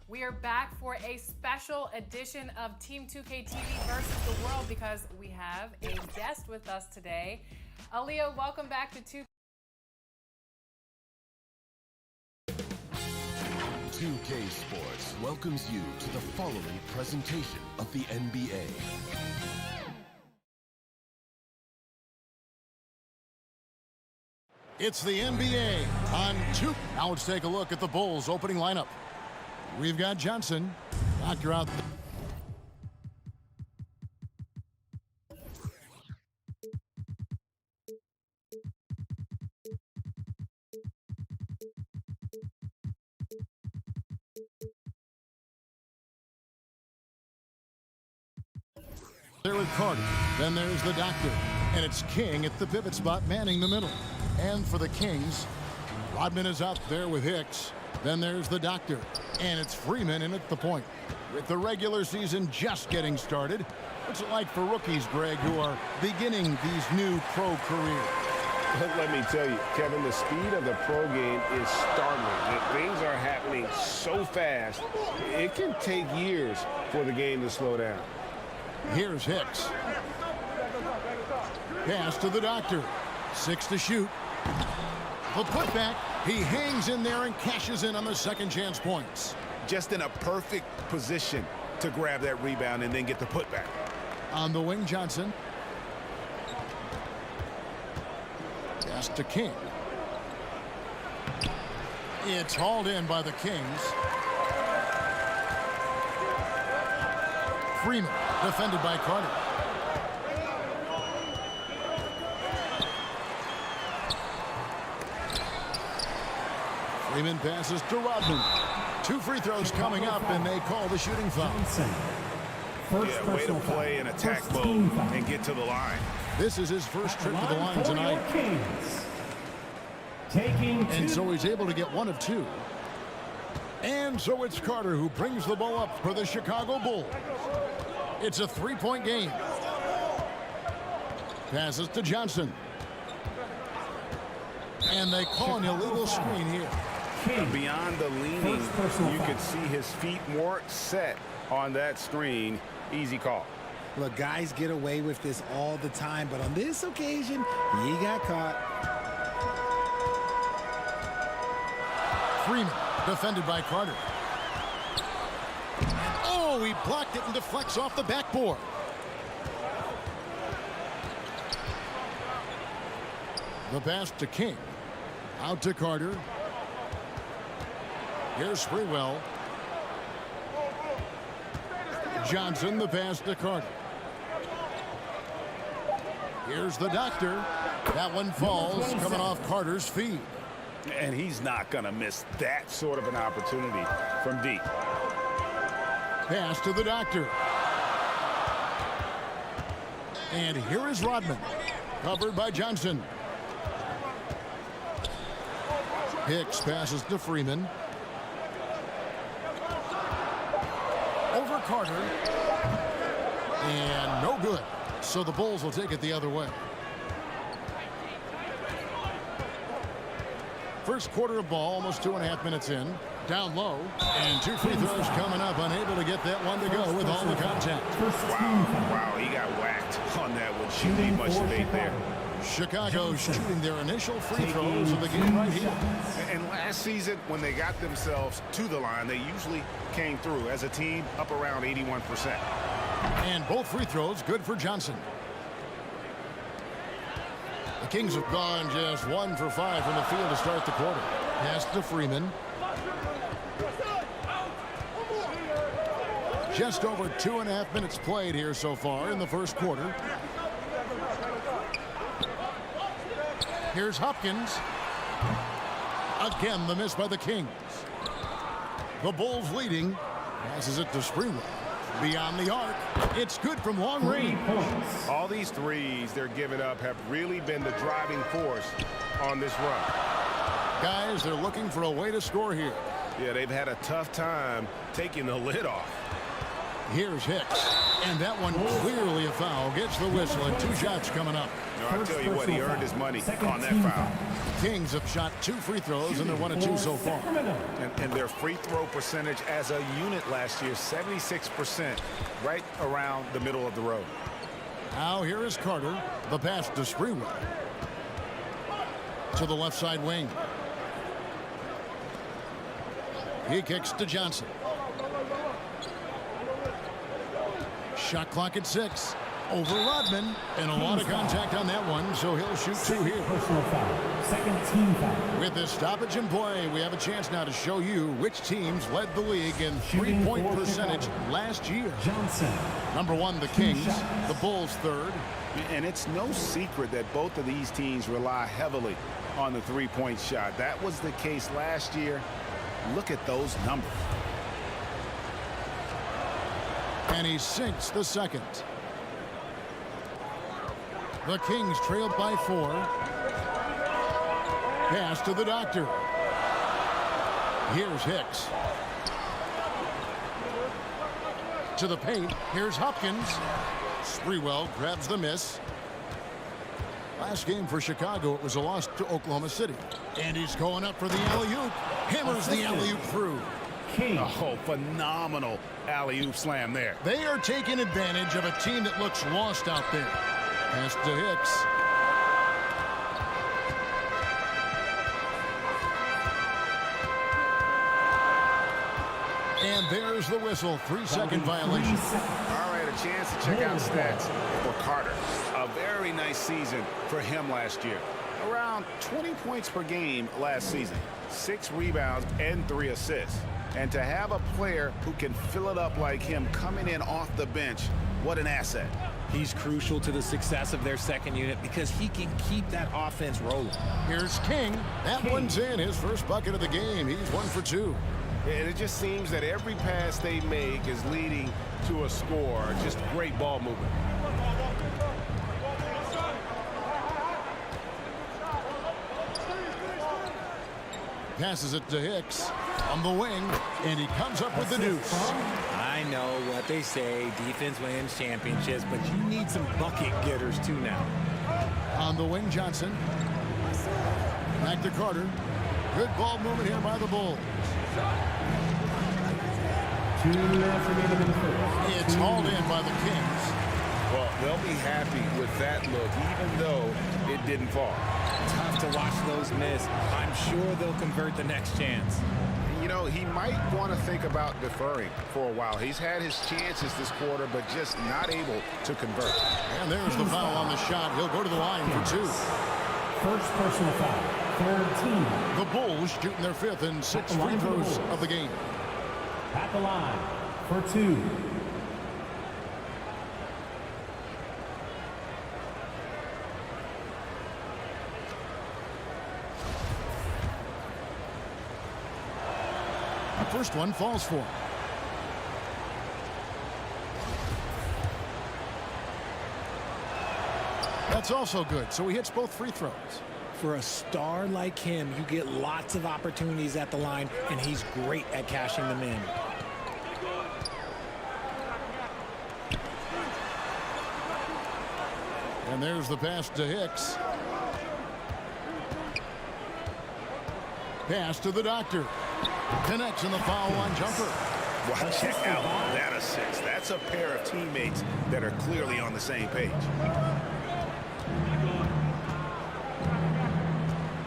We are back for a special edition of Team 2K TV versus the world because we have a guest with us today. Aaliyah, welcome back to 2K Sports welcomes you to the following presentation of the NBA. It's the NBA on 2. Now let's take a look at the Bulls' opening lineup. We've got Johnson, Doctor out. There with Carter. Then there's the Doctor. And it's King at the pivot spot, manning the middle. And for the Kings, Rodman is out there with Hicks. Then there's the Doctor, and it's Freeman in at the point. With the regular season just getting started, what's it like for rookies, Greg, who are beginning these new pro careers? Let me tell you, Kevin, the speed of the pro game is startling. Things are happening so fast, it can take years for the game to slow down. Here's Hicks. Pass to the Doctor. 6 to shoot. The putback. He hangs in there and cashes in on the second chance points. Just in a perfect position to grab that rebound and then get the putback. On the wing, Johnson. Pass to King. It's hauled in by the Kings. Freeman, defended by Carter. Freeman passes to Rodman. 2 free throws coming up, and they call the shooting foul. Yeah, way to play and attack mode and get to the line. This is his first trip to the line tonight. And so he's able to get 1 of 2. And so it's Carter who brings the ball up for the Chicago Bulls. It's a 3-point game. Passes to Johnson. And they call an illegal screen here. Beyond the leaning, you could see his feet more set on that screen. Easy call. Look, guys get away with this all the time, but on this occasion, he got caught. Freeman, defended by Carter. Oh, he blocked it and deflects off the backboard. The pass to King. Out to Carter. Here's Sprewell. Johnson, the pass to Carter. Here's the Doctor. That one falls, coming off Carter's feet. And he's not going to miss that sort of an opportunity from deep. Pass to the Doctor. And here is Rodman. Covered by Johnson. Hicks passes to Freeman. Over Carter. And no good. So the Bulls will take it the other way. First quarter of ball, almost 2.5 minutes in. Down low. And 2 free throws coming up. Unable to get that one to go with all the contact. Wow, he got whacked on that one. Shouldn't need much debate there. Chicago shooting their initial free throws of the game right here. And last season, when they got themselves to the line, they usually came through as a team up around 81%. And both free throws good for Johnson. The Kings have gone just 1 for 5 from the field to start the quarter. Pass to Freeman. Just over 2.5 minutes played here so far in the first quarter. Here's Hopkins. Again, the miss by the Kings. The Bulls leading. Passes it to Sprewell. Beyond the arc. It's good from long range. All these threes they're giving up have really been the driving force on this run. Guys, they're looking for a way to score here. Yeah, they've had a tough time taking the lid off. Here's Hicks. And that one clearly a foul. Gets the whistle and 2 shots coming up. No, I tell you what, he earned his money on that foul. Kings have shot 2 free throws, and they're 1 of 2 so far. And their free throw percentage as a unit last year, 76%, right around the middle of the road. Now here is Carter. The pass to Sprewell. To the left side wing. He kicks to Johnson. Shot clock at 6. Over Rodman, and a lot of contact on that one, so he'll shoot 2 here. Personal foul. Second team foul. With this stoppage in play, we have a chance now to show you which teams led the league in three-point percentage last year. Johnson. Number 1, the Kings. The Bulls 3rd. And it's no secret that both of these teams rely heavily on the three-point shot. That was the case last year. Look at those numbers. And he sinks the second. The Kings trailed by 4. Pass to the doctor. Here's Hicks. To the paint. Here's Hopkins. Sprewell grabs the miss. Last game for Chicago, it was a loss to Oklahoma City. And he's going up for the alley-oop. Hammers the alley-oop through. Oh, phenomenal alley-oop slam there. They are taking advantage of a team that looks lost out there. Pass to Hicks. And there's the whistle. 3-second violation. All right, a chance to check out stats for Carter. A very nice season for him last year. Around 20 points per game last season. 6 rebounds and 3 assists. And to have a player who can fill it up like him coming in off the bench, what an asset. He's crucial to the success of their second unit because he can keep that offense rolling. Here's King. That one's in. His first bucket of the game. He's 1 for 2. And it just seems that every pass they make is leading to a score. Just great ball movement. Passes it to Hicks on the wing, and he comes up with the deuce. I know what they say, defense wins championships, but you need some bucket getters too now. On the wing, Johnson. Back to Carter. Good ball movement here by the Bulls. 2 minutes remaining in the first. It's hauled in by the Kings. Well, they'll be happy with that look, even though it didn't fall. Tough to watch those miss. I'm sure they'll convert the next chance. You know, he might want to think about deferring for a while. He's had his chances this quarter, but just not able to convert. And there's the foul on the shot. He'll go to the line for 2. First personal foul. Third team. The Bulls shooting their 5th and 6th free throws of the game. At the line for 2. The first one falls for him. That's also good, so he hits both free throws. For a star like him, you get lots of opportunities at the line, and he's great at cashing them in. And there's the pass to Hicks. Pass to the doctor. Connects in the foul line jumper. Wow, check out that assist. That's a pair of teammates that are clearly on the same page.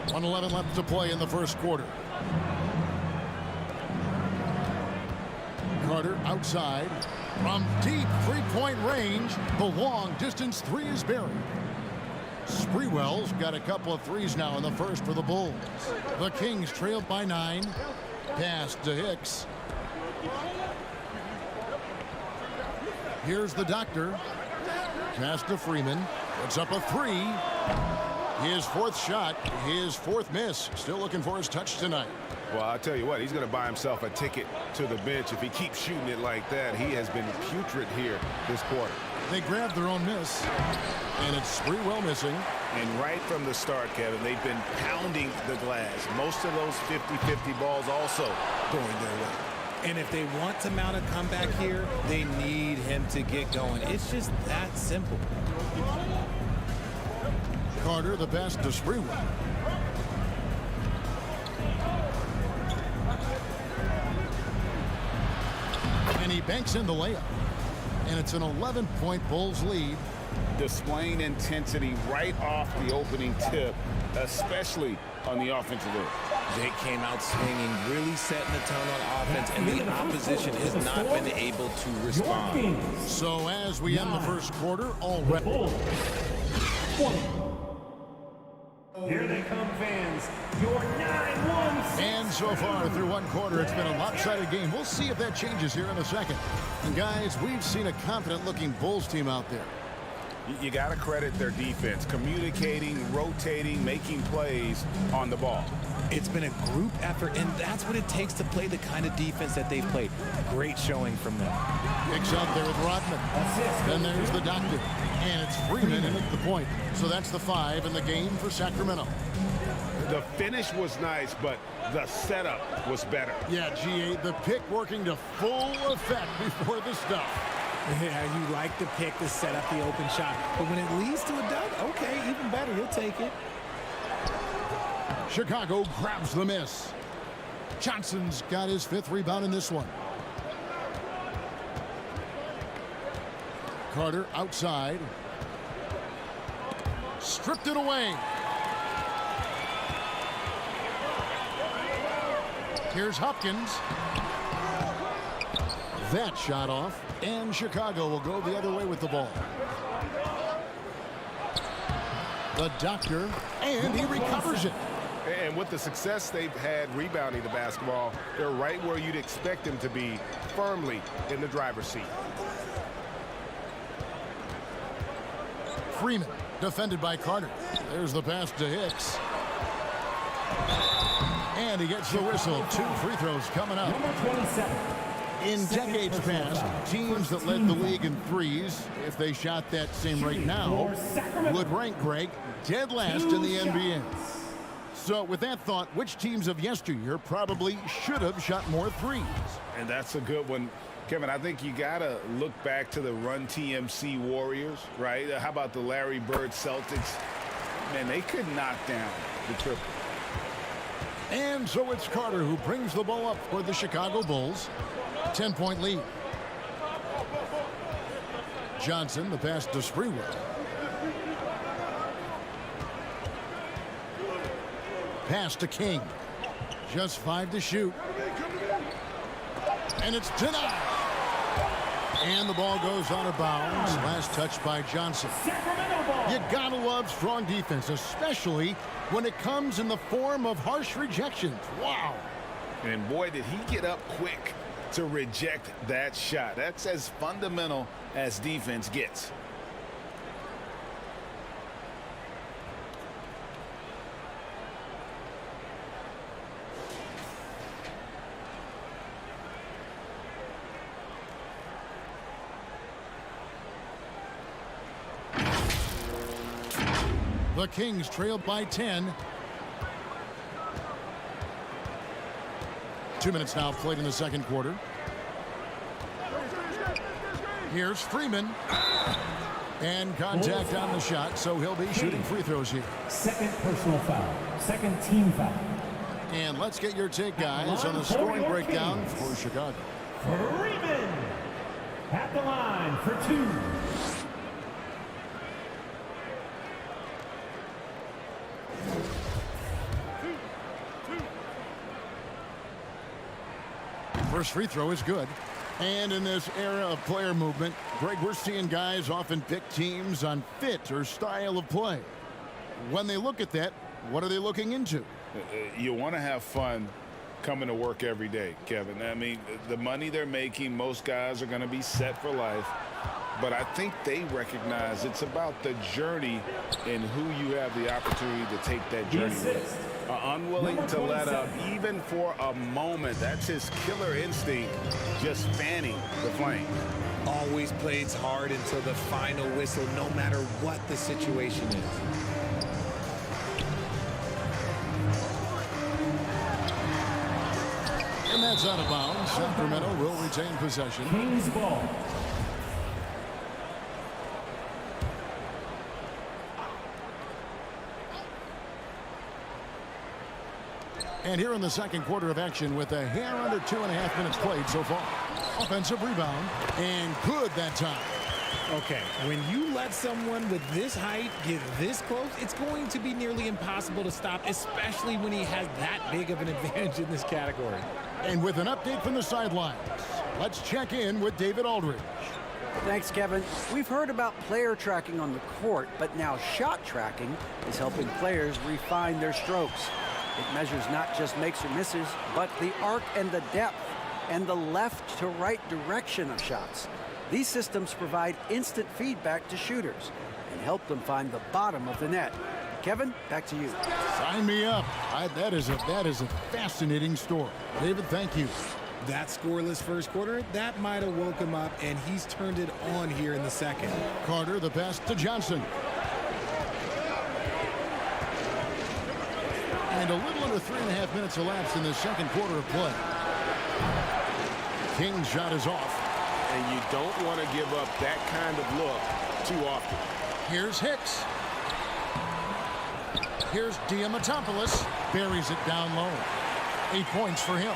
1:11 left to play in the first quarter. Carter outside. From deep three-point range, the long-distance 3 is buried. Sprewell's got a couple of threes now in the first for the Bulls. The Kings trailed by 9. Pass to Hicks. Here's the doctor. Pass to Freeman. Puts up a 3. His fourth shot, his fourth miss. Still looking for his touch tonight. Well, I'll tell you what, he's going to buy himself a ticket to the bench if he keeps shooting it like that. He has been putrid here this quarter. They grabbed their own miss, and it's Sprewell missing. And right from the start, Kevin, they've been pounding the glass. Most of those 50-50 balls also going their way. And if they want to mount a comeback here, they need him to get going. It's just that simple. Carter, the pass to Sprewell. And he banks in the layup. And it's an 11-point Bulls lead. Displaying intensity right off the opening tip, especially on the offensive end. They came out swinging, really setting the tone on offense, and the opposition has not been able to respond. So as we end the first quarter, already. Here they come, fans. Your 9-1. And so far through one quarter, it's been a lopsided game. We'll see if that changes here in a second. And guys, we've seen a confident-looking Bulls team out there. You got to credit their defense, communicating, rotating, making plays on the ball. It's been a group effort, and that's what it takes to play the kind of defense that they've played. Great showing from them. Hicks out there with Rodman. Then there's the doctor. And it's Freeman in at the point. So that's the 5 in the game for Sacramento. The finish was nice, but the setup was better. Yeah, G8, the pick working to full effect before the stuff. Yeah, you like the pick to set up the open shot. But when it leads to a dunk, okay, even better. You'll take it. Chicago grabs the miss. Johnson's got his 5th rebound in this one. Carter outside. Stripped it away. Here's Hopkins. That shot off, and Chicago will go the other way with the ball. The doctor, and he recovers it. And with the success they've had rebounding the basketball, they're right where you'd expect them to be, firmly in the driver's seat. Freeman, defended by Carter. There's the pass to Hicks. And he gets the whistle. 2 free throws coming up. Number 27. In decades past, teams that led the league in threes, if they shot that same rate now, would rank, Greg, dead last in the NBA. So with that thought, which teams of yesteryear probably should have shot more threes? And that's a good one. Kevin, I think you got to look back to the Run TMC Warriors, right? How about the Larry Bird Celtics? Man, they could knock down the triple. And so it's Carter who brings the ball up for the Chicago Bulls. 10-point lead. Johnson, the pass to Sprewell. Pass to King. Just 5 to shoot. And it's denied. And the ball goes out of bounds. Last touch by Johnson. You gotta love strong defense, especially when it comes in the form of harsh rejections. Wow. And boy, did he get up quick to reject that shot. That's as fundamental as defense gets. The Kings trailed by 10. 2 minutes now played in the second quarter. Here's Freeman. And contact on the shot, so he'll be shooting free throws here. Second personal foul. Second team foul. And let's get your take, guys, on the scoring breakdown for Chicago. Freeman at the line for 2. First free throw is good. And in this era of player movement, Greg, we're seeing guys often pick teams on fit or style of play. When they look at that, what are they looking into? You want to have fun coming to work every day, Kevin. I mean, the money they're making, most guys are going to be set for life. but I think they recognize it's about the journey and who you have the opportunity to take that journey with. Unwilling to let up even for a moment. That's his killer instinct, just fanning the flame. Always plays hard until the final whistle, no matter what the situation is. And that's out of bounds. Sacramento will retain possession. Kings ball. And here in the second quarter of action with a hair under 2.5 minutes played so far. Offensive rebound, and good that time. Okay, when you let someone with this height get this close, it's going to be nearly impossible to stop, especially when he has that big of an advantage in this category. And with an update from the sidelines, let's check in with David Aldridge. Thanks, Kevin. We've heard about player tracking on the court, but now shot tracking is helping players refine their strokes. It measures not just makes or misses, but the arc and the depth and the left to right direction of shots. These systems provide instant feedback to shooters and help them find the bottom of the net. Kevin, back to you. Sign me up. That is a fascinating story. David, thank you. That scoreless first quarter, that might have woke him up, and he's turned it on here in the second. Carter, the pass to Johnson. And a little under 3.5 minutes elapsed in the second quarter of play. King's shot is off. And you don't want to give up that kind of look too often. Here's Hicks. Here's Diamatopoulos. Buries it down low. 8 points for him.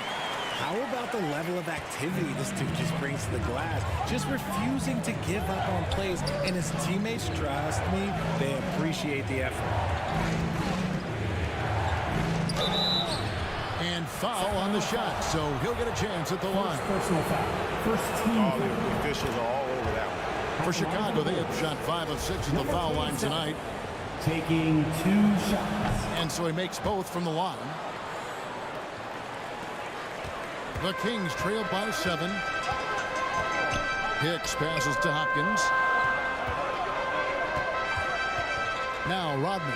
How about the level of activity this dude just brings to the glass? Just refusing to give up on plays. And his teammates, trust me, they appreciate the effort. And foul on the shot, so he'll get a chance at the line. Personal foul. First team foul. The officials are all over that one. For Chicago, they have shot 5 of 6 at the foul line tonight. Taking 2 shots. And so he makes both from the line. The Kings trail by 7. Hicks passes to Hopkins. Now Rodman.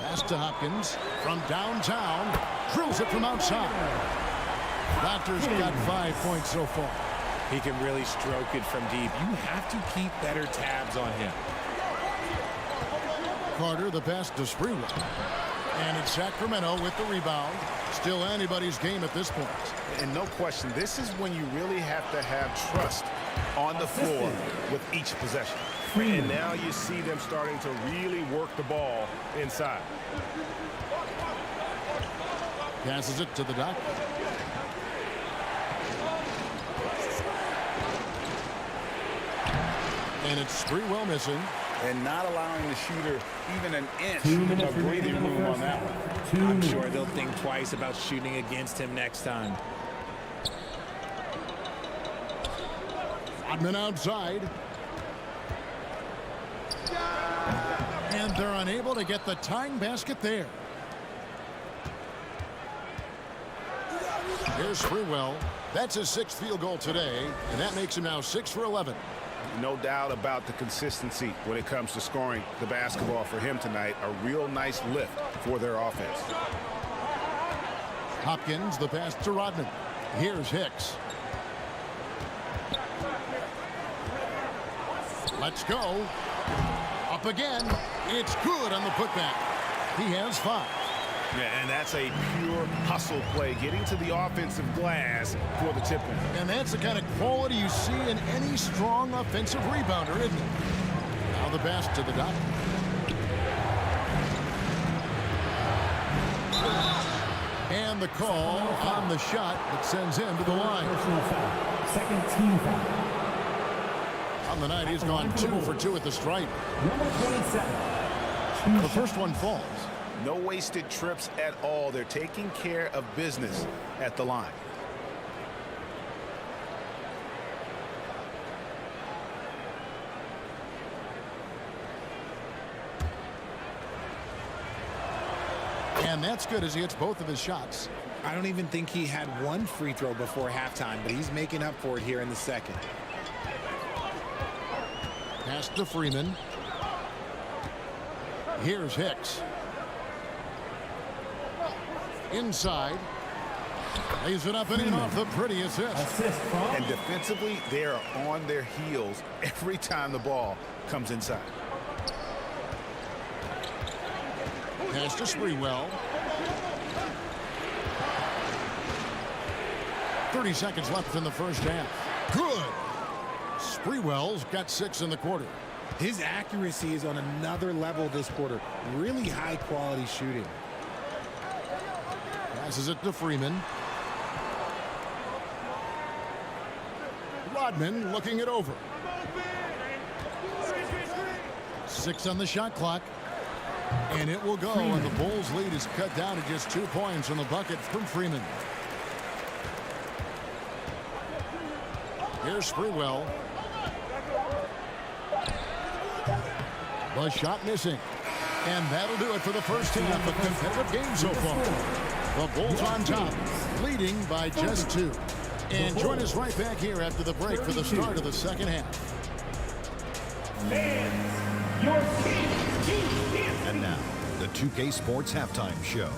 Pass to Hopkins from downtown. Drills it from outside. Doctor's got 5 points so far. He can really stroke it from deep. You have to keep better tabs on him. Carter, the pass to Sprewell. And it's Sacramento with the rebound. Still anybody's game at this point. And no question, this is when you really have to have trust on the floor with each possession. And now you see them starting to really work the ball inside. Passes it to the Doctor. And it's Sprewell missing. And not allowing the shooter even an inch of breathing room on that one. I'm sure they'll think twice about shooting against him next time. Rodman outside. And they're unable to get the tying basket there. Here's Sprewell. That's his 6th field goal today, and that makes him now 6 for 11. No doubt about the consistency when it comes to scoring the basketball for him tonight. A real nice lift for their offense. Hopkins, the pass to Rodman. Here's Hicks. Let's go. Up again. It's good on the putback. He has 5. Yeah, and that's a pure hustle play, getting to the offensive glass for the tip-in. And that's the kind of quality you see in any strong offensive rebounder, isn't it? Now the pass to the Doctor. And the call on the shot that sends him to the line. Personal foul. Second team foul. On the night, he's gone 2 for 2 at the stripe. Number 27. The first one falls. No wasted trips at all. They're taking care of business at the line. And that's good as he hits both of his shots. I don't even think he had one free throw before halftime, but he's making up for it here in the second. Pass to Freeman. Here's Hicks. Inside. Lays it up and in off the pretty assist. And defensively, they are on their heels every time the ball comes inside. Pass to Sprewell. 30 seconds left in the first half. Good. Sprewell's got 6 in the quarter. His accuracy is on another level this quarter. Really high quality shooting. Passes it to Freeman. Rodman looking it over. 6 on the shot clock. And it will go, and the Bulls' lead is cut down to just 2 points on the bucket from Freeman. Here's Sprewell. The shot missing. And that'll do it for the first half. A competitive game so far. The Bulls on top, leading by just 2. And join us right back here after the break for the start of the second half. Fans, your team. And now, the 2K Sports Halftime Show.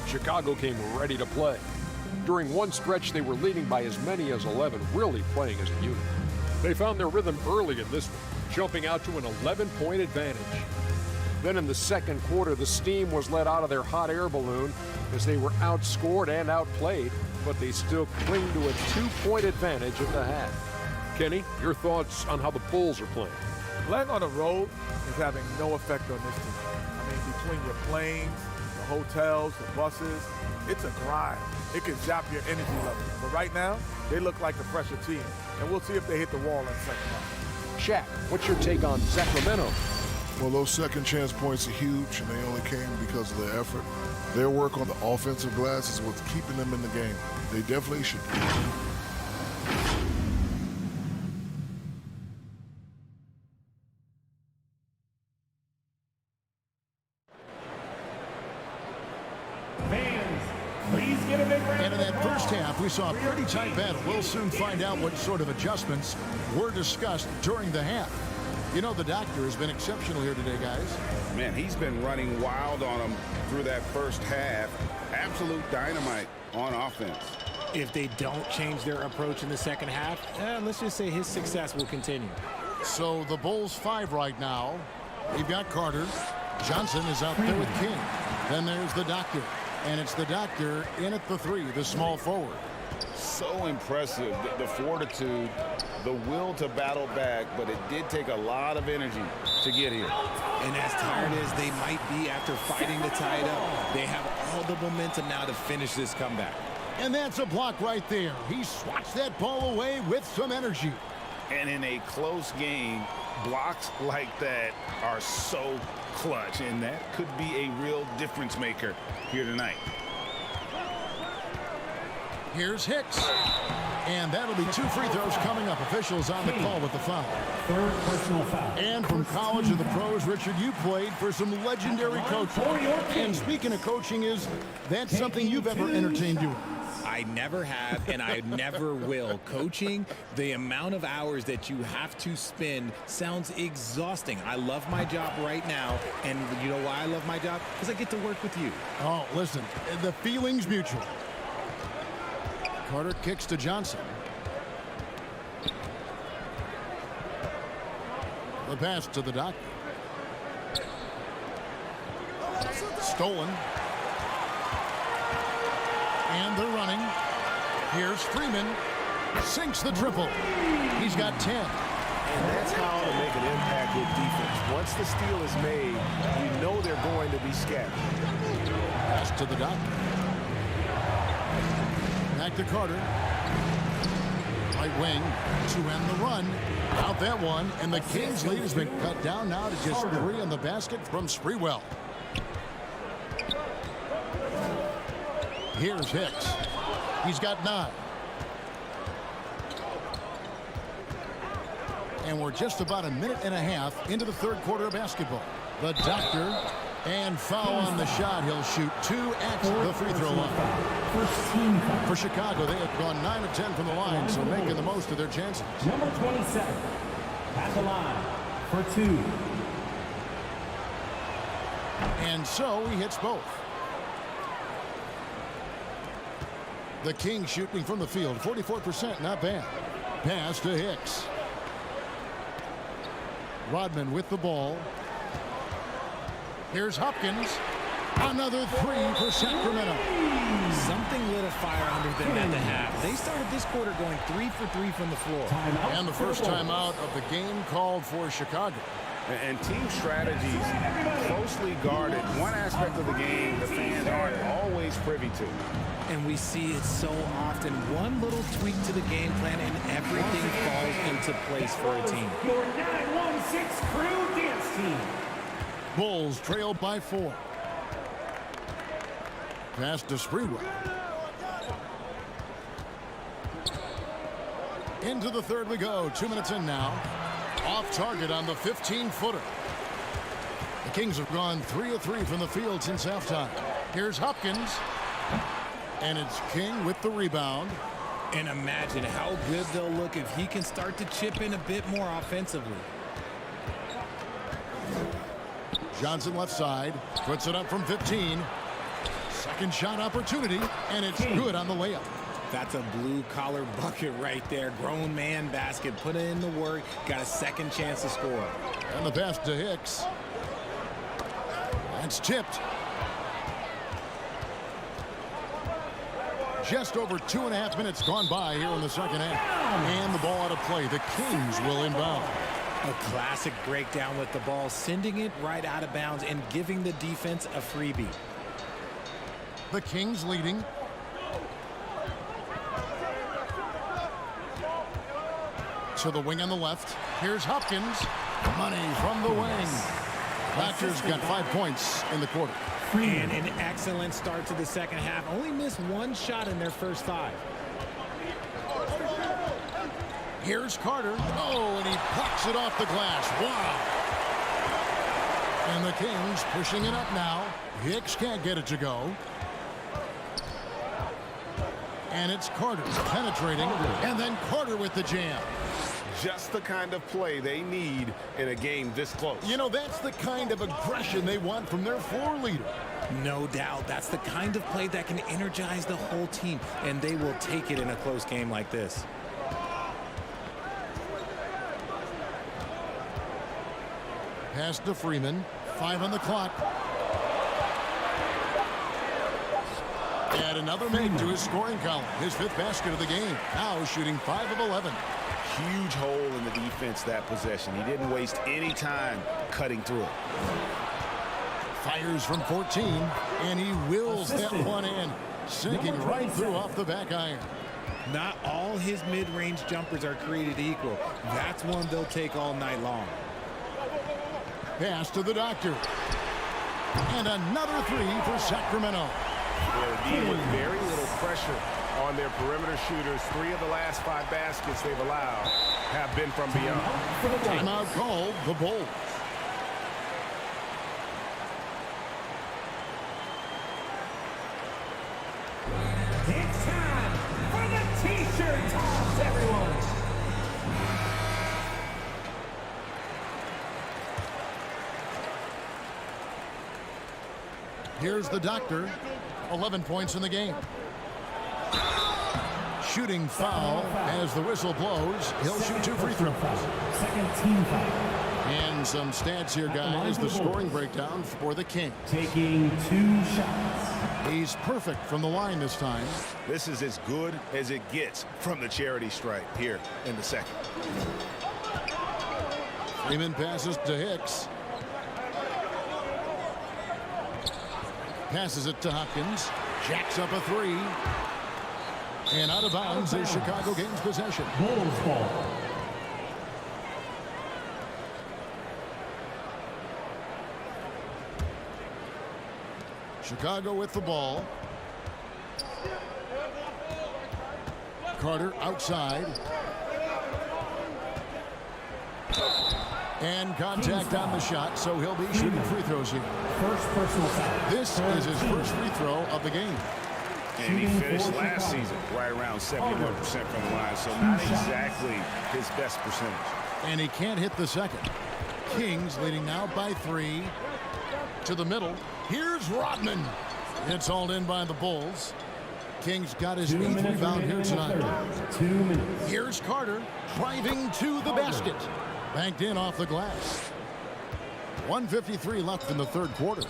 Chicago came ready to play. During one stretch, they were leading by as many as 11, really playing as a unit. They found their rhythm early in this one, jumping out to an 11-point advantage. Then in the second quarter, the steam was let out of their hot air balloon as they were outscored and outplayed, but they still cling to a 2-point advantage at the half. Kenny, your thoughts on how the Bulls are playing? Playing on the road is having no effect on this team. I mean, between your planes, the hotels, the buses, it's a grind. It can zap your energy level. But right now, they look like the fresher team. And we'll see if they hit the wall in the second half. Shaq, what's your take on Sacramento? Well, those second chance points are huge, and they only came because of their effort. Their work on the offensive glass is what's keeping them in the game. They definitely should be. And in that first half, we saw a pretty tight battle. We'll soon find out what sort of adjustments were discussed during the half. You know, the doctor has been exceptional here today, guys. Man, he's been running wild on them through that first half. Absolute dynamite on offense. If they don't change their approach in the second half, let's just say his success will continue. So the Bulls 5 right now. We've got Carter. Johnson is out there with King. Then there's the doctor. And it's the doctor in at the 3, the small forward. So impressive, the fortitude, the will to battle back, but it did take a lot of energy to get here. And as tired as they might be after fighting to tie it up, they have all the momentum now to finish this comeback. And that's a block right there. He swats that ball away with some energy. And in a close game, blocks like that are so clutch, and that could be a real difference maker here tonight. Here's Hicks. And that'll be 2 free throws coming up. Officials on the call with the foul. Third personal foul. And from college to the pros, Richard, you played for some legendary coaching. And speaking of coaching, is that something you've ever entertained doing? I never have, and I never will. Coaching, the amount of hours that you have to spend sounds exhausting. I love my job right now, and you know why I love my job? Because I get to work with you. Oh, listen, the feeling's mutual. Carter kicks to Johnson. The pass to the doctor. Stolen. And they're running. Here's Freeman. Sinks the triple. He's got 10. And that's how to make an impact with defense. Once the steal is made, you know they're going to be scattered. Pass to the doctor. Back to Carter. Right wing to end the run. Out that one. And the Kings' lead has been cut down now to just 3 on the basket from Sprewell. Here's Hicks. He's got 9. And we're just about a minute and a half into the third quarter of basketball. The doctor, and foul on the shot. He'll shoot 2 at the free throw line. For Chicago, they have gone 9 of 10 from the line, so making the most of their chances. Number 27 at the line for 2. And so he hits both. The Kings shooting from the field, 44%, not bad. Pass to Hicks. Rodman with the ball. Here's Hopkins. Another 3 for Sacramento. Something lit a fire under them at the half. They started this quarter going 3 for 3 from the floor. And the first timeout of the game called for Chicago. And team strategies closely guarded. One aspect of the game the fans aren't always privy to. And we see it so often. One little tweak to the game plan and everything falls into place for a team. Your 916 crew dance team. Bulls trail by 4. Pass to Sprewell. Into the third we go. 2 minutes in now. Off target on the 15-footer. The Kings have gone 3 of 3 from the field since halftime. Here's Hopkins. And it's King with the rebound. And imagine how good they'll look if he can start to chip in a bit more offensively. Johnson left side. Puts it up from 15. Second shot opportunity. And it's good on the layup. That's a blue-collar bucket right there. Grown man basket. Put in the work. Got a second chance to score. And the pass to Hicks. That's tipped. Just over 2.5 minutes gone by here in the second half. And the ball out of play. The Kings will inbound. A classic breakdown with the ball, sending it right out of bounds and giving the defense a freebie. The Kings leading. To the wing on the left. Here's Hopkins. Money from the wing. Raptors got 5 points in the quarter. And an excellent start to the second half. Only missed 1 shot in their first 5. Here's Carter. Oh, and he plucks it off the glass. Wow. And the Kings pushing it up now. Hicks can't get it to go. And it's Carter penetrating. And then Carter with the jam. Just the kind of play they need in a game this close. You know, that's the kind of aggression they want from their floor leader. No doubt. That's the kind of play that can energize the whole team, and they will take it in a close game like this. Pass to Freeman. 5 on the clock. And another make to his scoring column. His 5th basket of the game. Now shooting 5 of 11. Huge hole in the defense that possession. He didn't waste any time cutting through it. Fires from 14, and he wills that one in, sinking right through off the back iron. Not all his mid-range jumpers are created equal. That's one they'll take all night long. Pass to the doctor. And another 3 for Sacramento. They're dealing with very little pressure on their perimeter shooters. 3 of the last 5 baskets they've allowed have been from beyond. Timeout called the Bulls. It's time for the T-shirt toss, everyone. Here's the doctor. 11 points in the game. Shooting foul as the whistle blows. He'll shoot 2 free throws. Second team foul. And some stats here, guys. The scoring breakdown for the Kings. Taking 2 shots. He's perfect from the line this time. This is as good as it gets from the charity stripe here in the second. Freeman passes to Hicks. Passes it to Hopkins. Jacks up a 3. And out of bounds is Chicago gains possession. Bulls ball. Chicago with the ball. Carter outside. And contact on the shot, so he'll be shooting free throws here. First personal foul. This is his first free throw of the game. And he finished last season right around 71% from the line, so not exactly his best percentage. And he can't hit the second. Kings leading now by 3. To the middle. Here's Rodman. It's hauled in by the Bulls. Kings got his 8th rebound here tonight. 2 minutes. Here's Carter driving to the basket. Banked in off the glass. 1:53 left in the third quarter.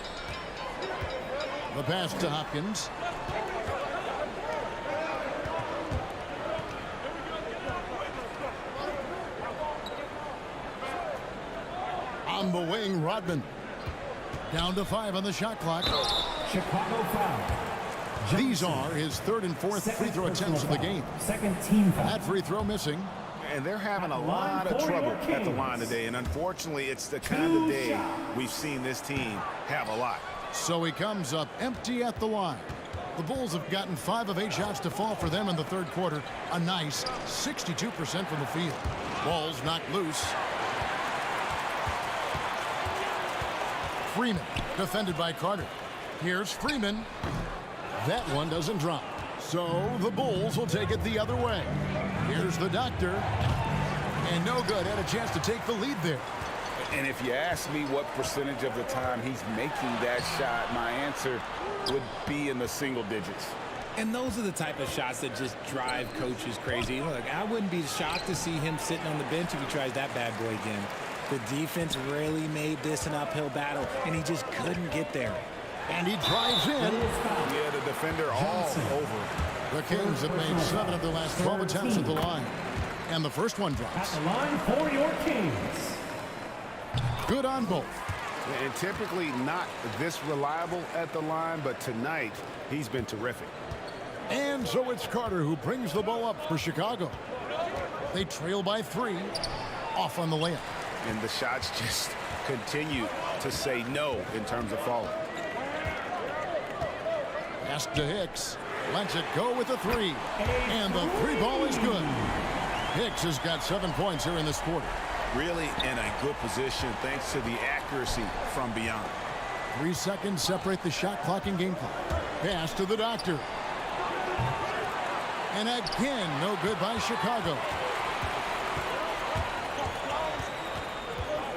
The pass to Hopkins. On the wing, Rodman. Down to 5 on the shot clock. Chicago foul. These are his 3rd and 4th free throw attempts of the game. Second team foul. That free throw missing. And they're having a lot of trouble at the line today, and unfortunately, it's the kind of day we've seen this team have a lot. So he comes up empty at the line. The Bulls have gotten 5 of 8 shots to fall for them in the third quarter. A nice 62% from the field. Ball's knocked loose. Freeman, defended by Carter. Here's Freeman. That one doesn't drop. So the Bulls will take it the other way. Here's the doctor. And no good. Had a chance to take the lead there. And if you ask me what percentage of the time he's making that shot, my answer would be in the single digits. And those are the type of shots that just drive coaches crazy. Look, I wouldn't be shocked to see him sitting on the bench if he tries that bad boy again. The defense really made this an uphill battle, and he just couldn't get there. And he drives in. Yeah, the defender all over. The Kings have made 7 of their last 12 attempts at the line. And the first one At drops. the line for your Kings. Good on both. And typically not this reliable at the line, but tonight he's been terrific. And so it's Carter who brings the ball up for Chicago. They trail by 3. Off on the layup. And the shots just continue to say no in terms of falling. Pass to Hicks. Lets it go with the 3. And the 3 ball is good. Hicks has got 7 points here in this quarter. Really in a good position thanks to the accuracy from beyond. 3 seconds separate the shot clock and game clock. Pass to the doctor. And again, no good by Chicago.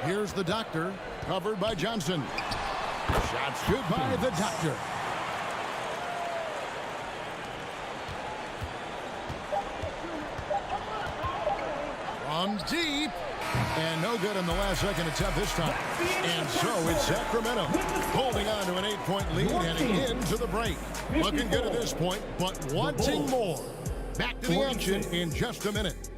Here's the doctor, covered by Johnson. Shots good by the doctor. From deep. And no good in the last second attempt this time. And so it's Sacramento holding on to an 8-point lead heading into the break. Looking good at this point, but wanting more. Back to the action in just a minute.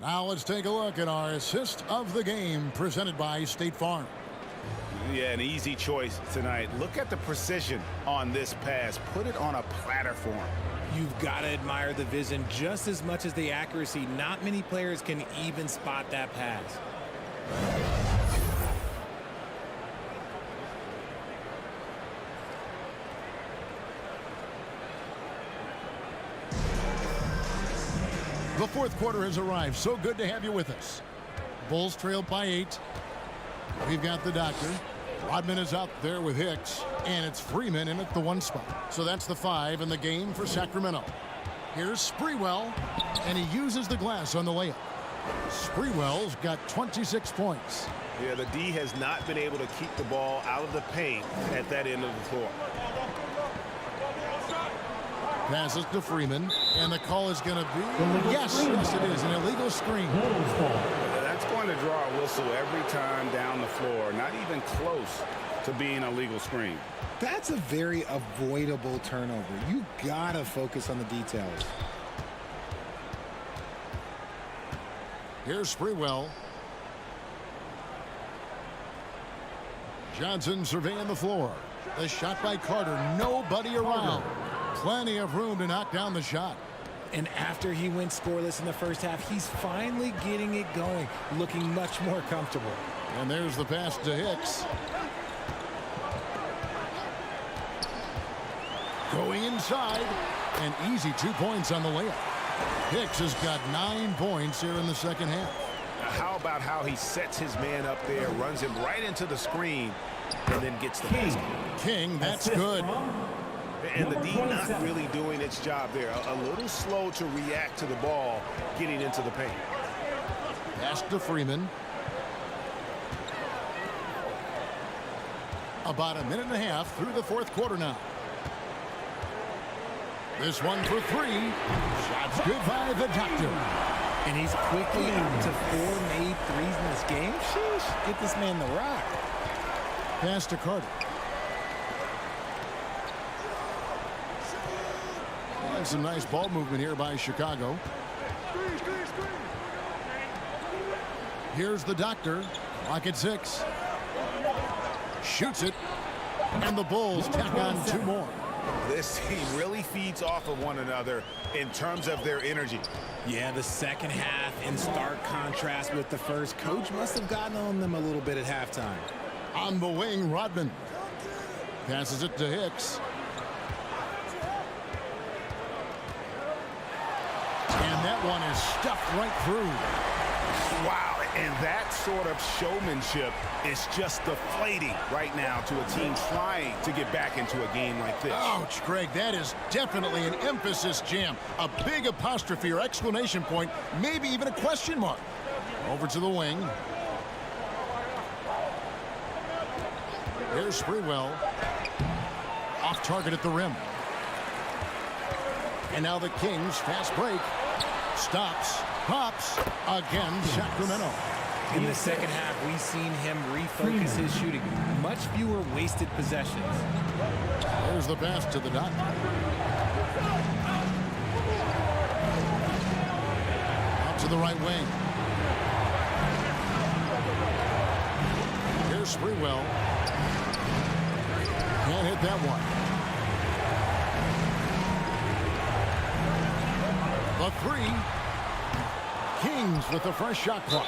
Now let's take a look at our assist of the game presented by State Farm. Yeah, an easy choice tonight. Look at the precision on this pass. Put it on a platter for him. You've got to admire the vision just as much as the accuracy. Not many players can even spot that pass. The fourth quarter has arrived. So good to have you with us. Bulls trailed by 8. We've got the doctor. Rodman is out there with Hicks. And it's Freeman in at the 1 spot. So that's the 5 in the game for Sacramento. Here's Sprewell. And he uses the glass on the layup. Sprewell's got 26 points. Yeah, the D has not been able to keep the ball out of the paint at that end of the floor. Passes to Freeman, and the call is going to be, yes, it is, an illegal screen. That's going to draw a whistle every time down the floor, not even close to being a legal screen. That's a very avoidable turnover. You got to focus on the details. Here's Sprewell. Johnson surveying the floor. The shot by Carter. Nobody around. Plenty of room to knock down the shot. And after he went scoreless in the first half, he's finally getting it going, looking much more comfortable. And there's the pass to Hicks. Going inside. An easy 2 points on the layup. Hicks has got 9 points here in the second half. How about how he sets his man up there, runs him right into the screen, and then gets the basket. King, that's good. And the D not really doing its job there. A little slow to react to the ball getting into the paint. Pass to Freeman. About a minute and a half through the fourth quarter now. This one for three. Shots good by the Doctor. And he's quickly up to 4 made threes in this game. Sheesh, get this man the rock. Pass to Carter. And some nice ball movement here by Chicago. Here's the Doctor. Clock at 6. Shoots it. And the Bulls tack on 2 more. This team really feeds off of one another in terms of their energy. Yeah, the second half in stark contrast with the first. Coach must have gotten on them a little bit at halftime. On the wing, Rodman. Passes it to Hicks. And that one is stuffed right through. Wow, and that sort of showmanship is just deflating right now to a team trying to get back into a game like this. Ouch, Greg, that is definitely an emphasis jam. A big apostrophe or exclamation point, maybe even a question mark. Over to the wing. Here's Sprewell. Off target at the rim. And now the Kings, fast break. Stops, pops, again, Sacramento. In the second half, we've seen him refocus his shooting. Much fewer wasted possessions. There's the pass to the Doctor. Out to the right wing. Here's Sprewell. Can't hit that one. The three. Kings with the fresh shot clock.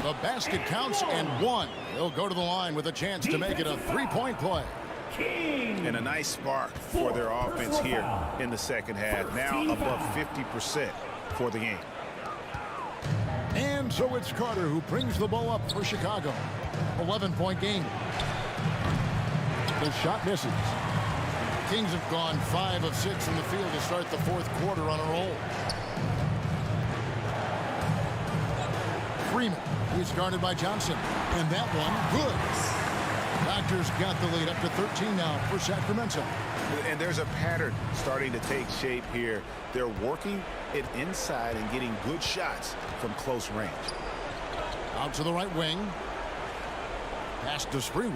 The basket counts and 1. He'll go to the line with a chance to make it a 3-point play. And a nice spark for their offense here in the second half. Now above 50% for the game. And so it's Carter who brings the ball up for Chicago. 11-point game. The shot misses. Kings have gone 5 of 6 in the field to start the fourth quarter on a roll. Freeman, he's guarded by Johnson. And that one, good. Doctor's got the lead up to 13 now for Sacramento. And there's a pattern starting to take shape here. They're working it inside and getting good shots from close range. Out to the right wing. Pass to Sprewell.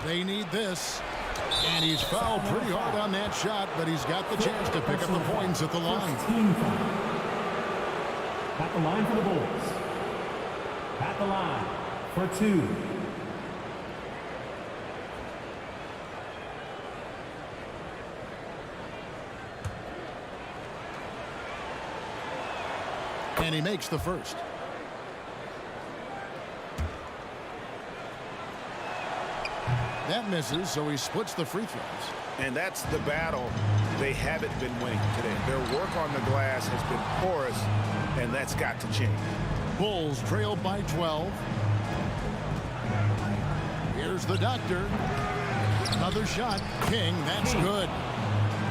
They need this. And he's fouled pretty hard on that shot, but he's got the chance to pick up the points at the line. At the line for the Bulls. At the line for 2. And he makes the first. That misses, so he splits the free throws. And that's the battle they haven't been winning today. Their work on the glass has been porous, and that's got to change. Bulls trail by 12. Here's the Doctor. Another shot. King, that's good.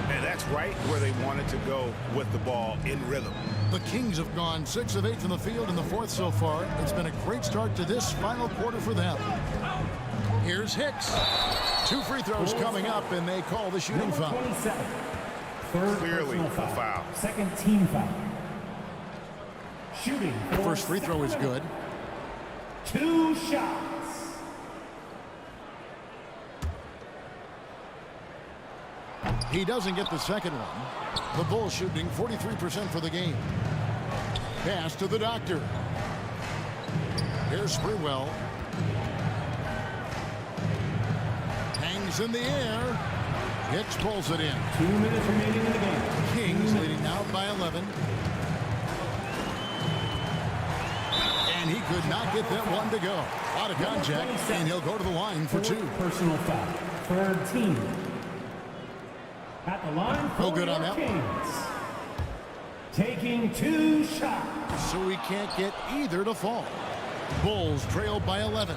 And that's right where they wanted to go with the ball in rhythm. The Kings have gone 6 of 8 from the field in the fourth so far. It's been a great start to this final quarter for them. Here's Hicks. 2 free throws coming up, and they call the shooting foul. 27. Third Clearly a foul. foul. Second team foul. Shooting. First free throw is good. 2 shots. He doesn't get the second one. The Bulls shooting 43% for the game. Pass to the doctor. Here's Sprewell. Hangs in the air. Hicks pulls it in. 2 minutes remaining in the game. Kings leading now by 11. And he could not get that one to go. Out of contact, and he'll go to the line for 2. Personal foul. Third team. At the line for no good on your that Kings. Taking 2 shots. So he can't get either to fall. Bulls trail by 11.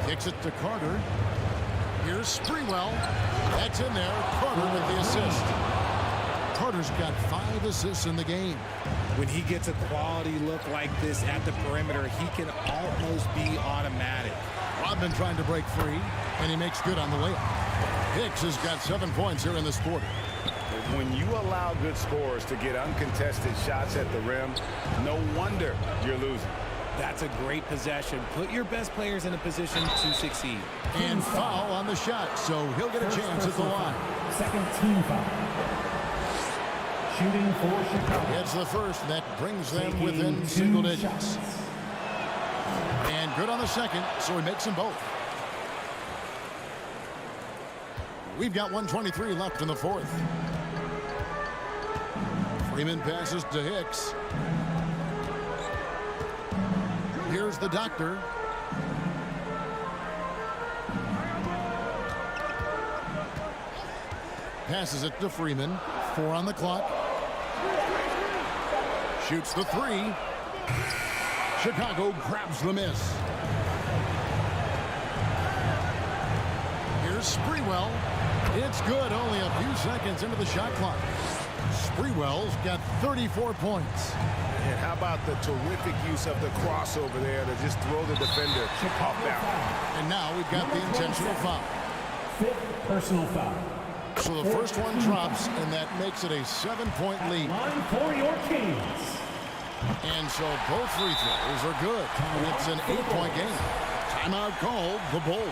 Kicks it to Carter. Here's Sprewell. That's in there. Carter with the assist. Carter's got 5 assists in the game. When he gets a quality look like this at the perimeter, he can almost be automatic. Rodman trying to break free, and he makes good on the layup. Hicks has got 7 points here in this quarter. When you allow good scorers to get uncontested shots at the rim, no wonder you're losing. That's a great possession. Put your best players in a position to succeed. And foul on the shot, so he'll get a chance at the line. Second team foul. Shooting for Chicago. It's the first, and that brings them within single digits. And good on the second, so he makes them both. We've got 1:23 left in the fourth. Freeman passes to Hicks. Here's the doctor. Passes it to Freeman. 4 on the clock. Shoots the 3. Chicago grabs the miss. Here's Sprewell. It's good, only a few seconds into the shot clock. Sprewell's got 34 points. And how about the terrific use of the crossover there to just throw the defender off balance. And now we've got the intentional foul. 5th personal foul. So the first one drops, and that makes it a 7-point lead. Line for your Kings. And so both free throws are good. It's an 8-point game. Timeout called the Bulls.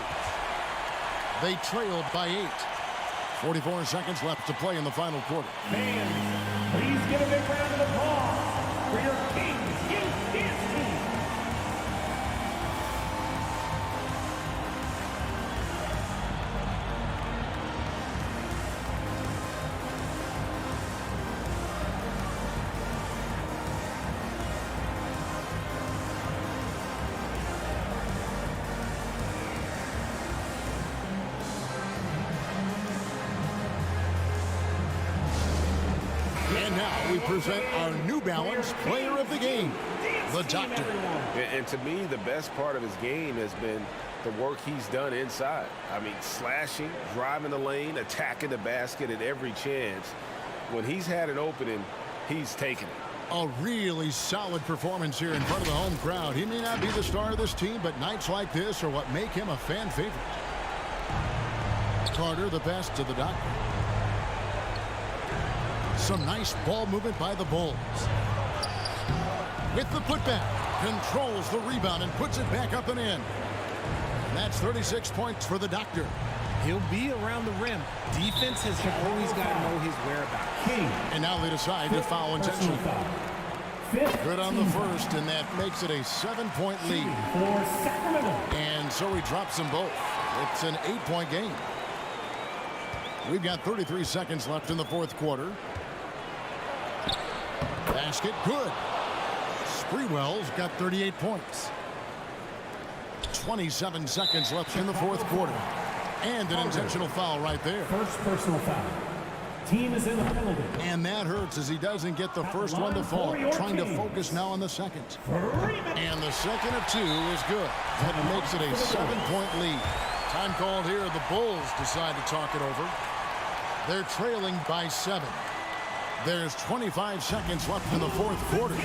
They trailed by 8. 44 seconds left to play in the final quarter. Fans, please give a big round of applause for your Kings Youth Dance Team. And now we present our New Balance player of the game, the Doctor. And to me, the best part of his game has been the work he's done inside. I mean, slashing, driving the lane, attacking the basket at every chance. When he's had an opening, he's taken it. A really solid performance here in front of the home crowd. He may not be the star of this team, but nights like this are what make him a fan favorite. Carter, the pass to the Doctor. Some nice ball movement by the Bulls. With the putback, controls the rebound and puts it back up and in. And that's 36 points for the Doctor. He'll be around the rim. Defense has always got to know his whereabouts. And now they decide to foul intentionally. Good on the first, and that makes it a 7-point lead. And so he drops them both. It's an 8-point game. We've got 33 seconds left in the fourth quarter. Basket good. Sprewell's got 38 points. 27 seconds left in the fourth quarter. And an intentional foul right there. First personal foul. Team is in the penalty. And that hurts as he doesn't get the first one to fall. Trying to focus now on the second. And the second of 2 is good. That makes it a 7-point lead. Time called here. The Bulls decide to talk it over. They're trailing by 7. There's 25 seconds left in the fourth quarter.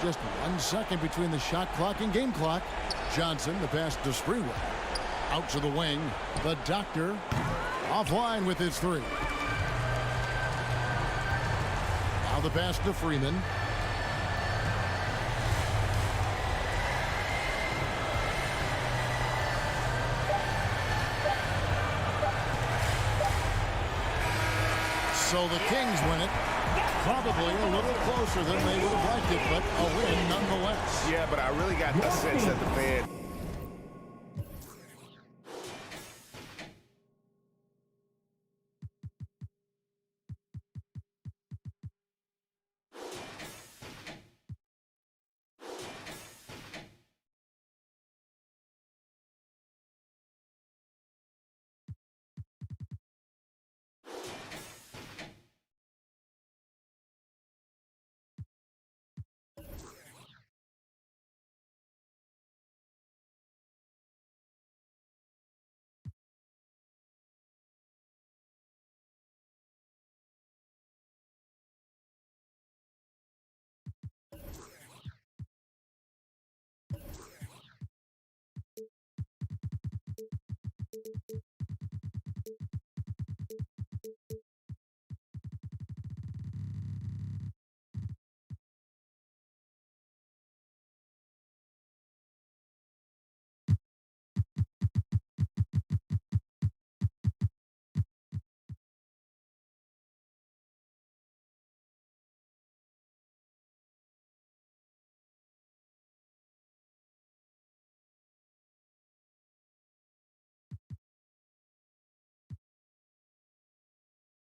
Just 1 second between the shot clock and game clock. Johnson, the pass to Sprewell. Out to the wing. The Doctor offline with his three. Now the pass to Freeman. So the Kings win it. Probably a little closer than they would have liked it, but a win nonetheless. Yeah, but I really got the sense that the fan